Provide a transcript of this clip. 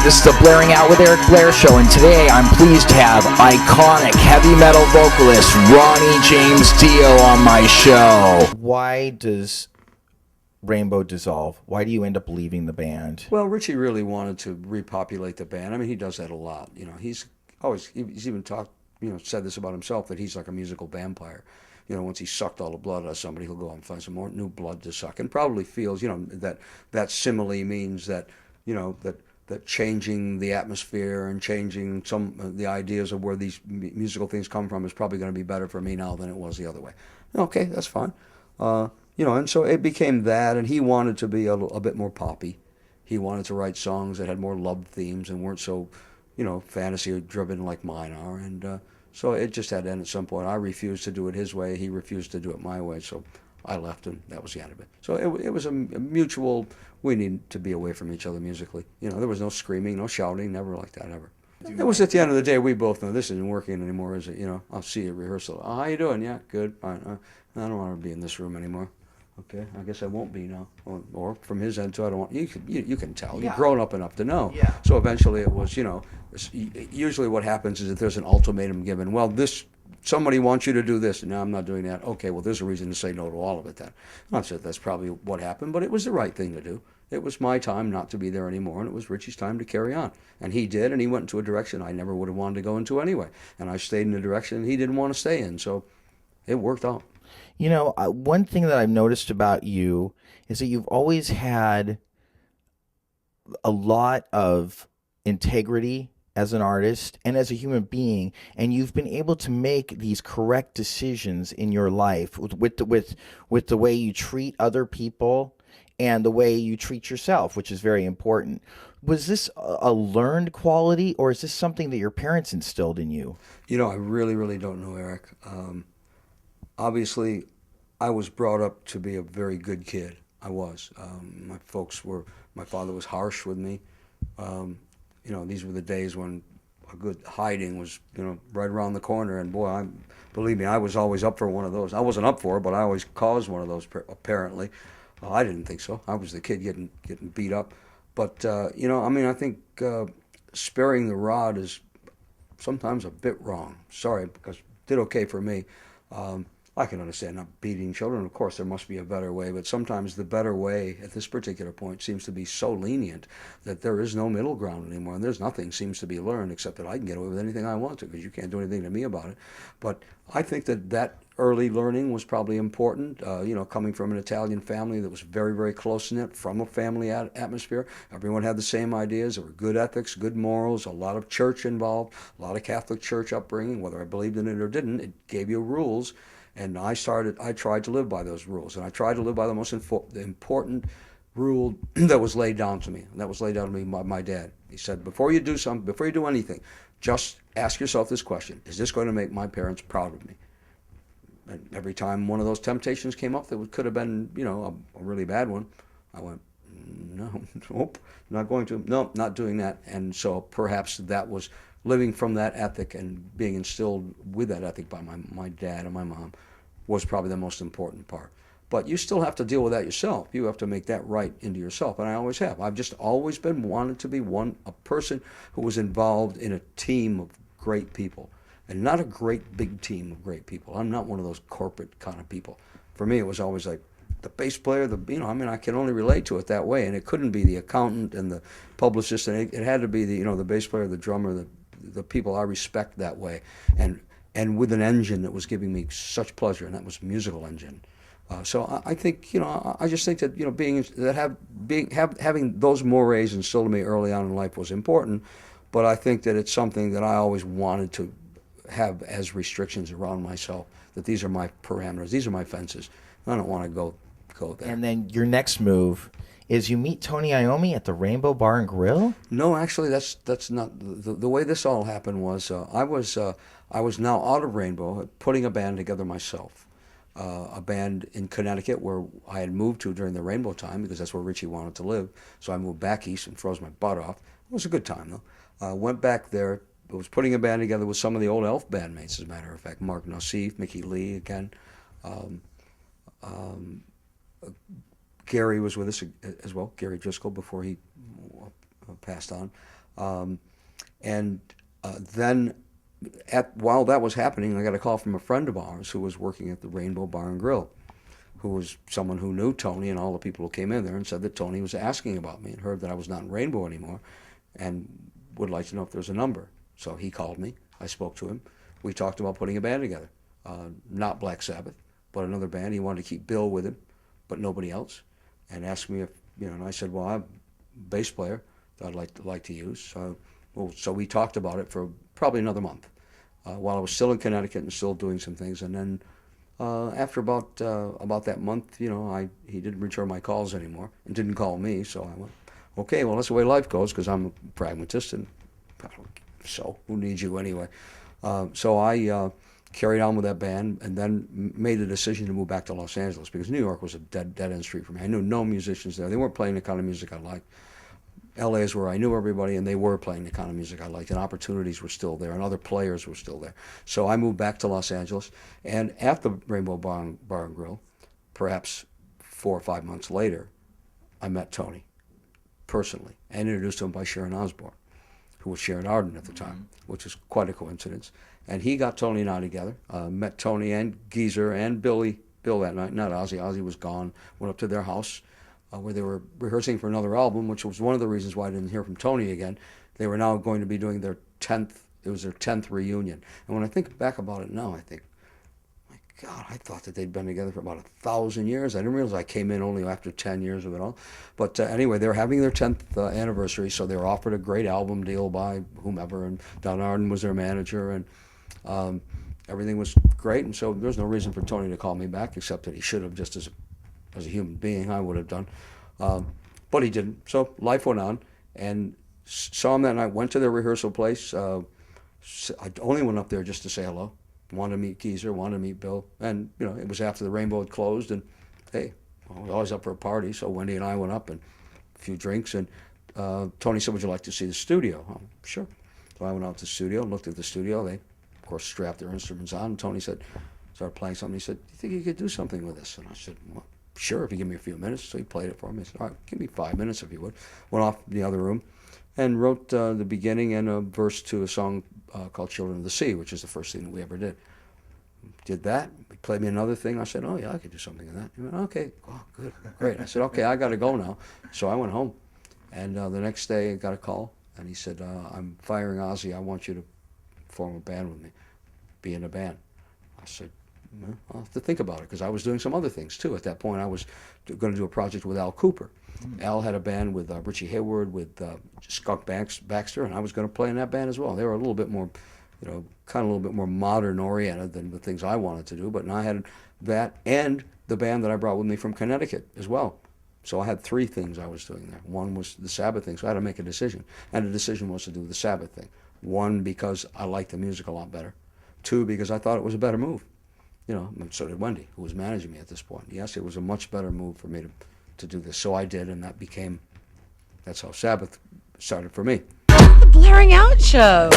This is the Blairing Out with Eric Blair show, and today I'm pleased to have iconic heavy metal vocalist Ronnie James Dio on my show. Why does Rainbow dissolve? Why do you end up leaving the band? Well, Richie really wanted to repopulate the band. I mean, he does that a lot. You know, he's even said this about himself, that he's like a musical vampire. You know, once he sucked all the blood out of somebody, he'll go out and find some more new blood to suck, and probably feels, that simile means that, that changing the atmosphere and changing some of the ideas of where these musical things come from is probably going to be better for me now than it was the other way. Okay, that's fine. And so it became that, and he wanted to be a bit more poppy. He wanted to write songs that had more love themes and weren't so, fantasy driven like mine are, and so it just had to end at some point. I refused to do it his way. He refused to do it my way. So I left, and that was the end of it. So it was a mutual, we need to be away from each other musically. There was no screaming, no shouting, never like that, ever. It was at the end of the day, we both know this isn't working anymore, is it? I'll see you at rehearsal. Oh, how you doing? Yeah, good. All right. I don't want to be in this room anymore. Okay, I guess I won't be now. Or from his end too, I don't want. You can tell. Yeah. You've grown up enough to know. Yeah. So eventually, it was. Usually what happens is if there's an ultimatum given. Well, somebody wants you to do this, and now I'm not doing that. Okay, well, there's a reason to say no to all of it then. Not that that's probably what happened, but it was the right thing to do. It was my time not to be there anymore, and it was Richie's time to carry on. And he did, and he went into a direction I never would have wanted to go into anyway. And I stayed in a direction he didn't want to stay in, so it worked out. One thing that I've noticed about you is that you've always had a lot of integrity as an artist and as a human being, and you've been able to make these correct decisions in your life with the way you treat other people and the way you treat yourself, which is very important. Was this a learned quality, or is this something that your parents instilled in you? I really, really don't know, Eric. Obviously, I was brought up to be a very good kid. I was. My father was harsh with me. These were the days when a good hiding was, right around the corner. And boy, believe me, I was always up for one of those. I wasn't up for it, but I always caused one of those, apparently. I didn't think so. I was the kid getting beat up. But, I think sparing the rod is sometimes a bit wrong. Sorry, because it did okay for me. I can understand not beating children. Of course, there must be a better way, but sometimes the better way at this particular point seems to be so lenient that there is no middle ground anymore, and there's nothing seems to be learned except that I can get away with anything I want to because you can't do anything to me about it. But I think that early learning was probably important, coming from an Italian family that was very, very close-knit, from a family atmosphere. Everyone had the same ideas. There were good ethics, good morals, a lot of church involved, a lot of Catholic church upbringing. Whether I believed in it or didn't, it gave you rules. And I tried to live by those rules, and I tried to live by the most important rule that was laid down to me. And that was laid down to me by my dad. He said, before you do anything, just ask yourself this question: is this going to make my parents proud of me? And every time one of those temptations came up that could have been, a really bad one, I went, no, nope, not going to, no, not doing that. And so perhaps that was living from that ethic and being instilled with that ethic by my dad and my mom was probably the most important part. But you still have to deal with that yourself. You have to make that right into yourself, and I always have. I've just always wanted to be a person who was involved in a team of great people, and not a great big team of great people. I'm not one of those corporate kind of people. For me, it was always like the bass player, I can only relate to it that way, and it couldn't be the accountant and the publicist, and it had to be the bass player, the drummer, the people I respect that way, and with an engine that was giving me such pleasure, and that was a musical engine. So I think, I just think that, having those mores instilled in me early on in life was important, but I think that it's something that I always wanted to have as restrictions around myself, that these are my parameters, these are my fences. I don't want to go there. And then your next move is you meet Tony Iommi at the Rainbow Bar and Grill? No, actually, that's not the way this all happened. Was I was now out of Rainbow, putting a band together myself, a band in Connecticut where I had moved to during the Rainbow time because that's where Richie wanted to live. So I moved back east and froze my butt off. It was a good time though. Went back there. I was putting a band together with some of the old Elf bandmates, as a matter of fact, Mark Nassif, Mickey Lee again. Gary was with us as well, Gary Driscoll, before he passed on. And then, while that was happening, I got a call from a friend of ours who was working at the Rainbow Bar and Grill, who was someone who knew Tony and all the people who came in there, and said that Tony was asking about me and heard that I was not in Rainbow anymore and would like to know if there was a number. So he called me. I spoke to him. We talked about putting a band together. Not Black Sabbath, but another band. He wanted to keep Bill with him, but nobody else. And asked me if, and I said, well, I'm a bass player that I'd like to use. So we talked about it for probably another month while I was still in Connecticut and still doing some things. And then after about that month, he didn't return my calls anymore and didn't call me. So I went, okay, well, that's the way life goes, because I'm a pragmatist, and so who needs you anyway? So I carried on with that band, and then made the decision to move back to Los Angeles, because New York was a dead end street for me. I knew no musicians there. They weren't playing the kind of music I liked. LA is where I knew everybody, and they were playing the kind of music I liked, and opportunities were still there, and other players were still there. So I moved back to Los Angeles, and at the Rainbow Bar and Grill, perhaps 4 or 5 months later, I met Tony personally and introduced him by Sharon Osbourne, who was Sharon Arden at the time, which is quite a coincidence. And he got Tony and I together, met Tony and Geezer and Bill that night, not Ozzy. Ozzy was gone. Went up to their house where they were rehearsing for another album, which was one of the reasons why I didn't hear from Tony again. They were now going to be doing their 10th, it was their 10th reunion. And when I think back about it now, I think, my God, I thought that they'd been together for about 1,000 years. I didn't realize I came in only after 10 years of it all. But anyway, they were having their 10th anniversary, so they were offered a great album deal by whomever, and Don Arden was their manager, and everything was great. And so there's no reason for Tony to call me back, except that he should have, just as a human being, I would have done. But he didn't. So life went on, and saw him that night, went to their rehearsal place. I only went up there just to say hello. Wanted to meet Geezer, wanted to meet Bill. And, it was after the Rainbow had closed, and hey, I was always up for a party, so Wendy and I went up, and a few drinks, and Tony said, would you like to see the studio? Oh, sure. So I went out to the studio, looked at the studio. They, of course, strapped their instruments on, and Tony started playing something. He said, do you think you could do something with this? And I said, well, sure, if you give me a few minutes. So he played it for me. He said, all right, give me 5 minutes if you would. Went off in the other room and wrote the beginning and a verse to a song called Children of the Sea, which is the first thing that we ever did. Did that. He played me another thing. I said, oh, yeah, I could do something with that. He went, okay, oh, good, great. I said, okay, I got to go now. So I went home. And the next day I got a call, and he said, I'm firing Ozzy. I want you to form a band with me, be in a band. I said, well, I'll have to think about it, because I was doing some other things too. At that point, I was going to do a project with Al Cooper. Al had a band with Richie Hayward, with Skunk Baxter, and I was going to play in that band as well. They were a little bit more, kind of a little bit more modern oriented than the things I wanted to do. But I had that and the band that I brought with me from Connecticut as well. So I had 3 things I was doing there. One was the Sabbath thing, so I had to make a decision. And the decision was to do the Sabbath thing. 1, because I liked the music a lot better. 2, because I thought it was a better move. And so did Wendy, who was managing me at this point. Yes, it was a much better move for me to do this. So I did, and that's how Sabbath started for me. The Blaring Out Show.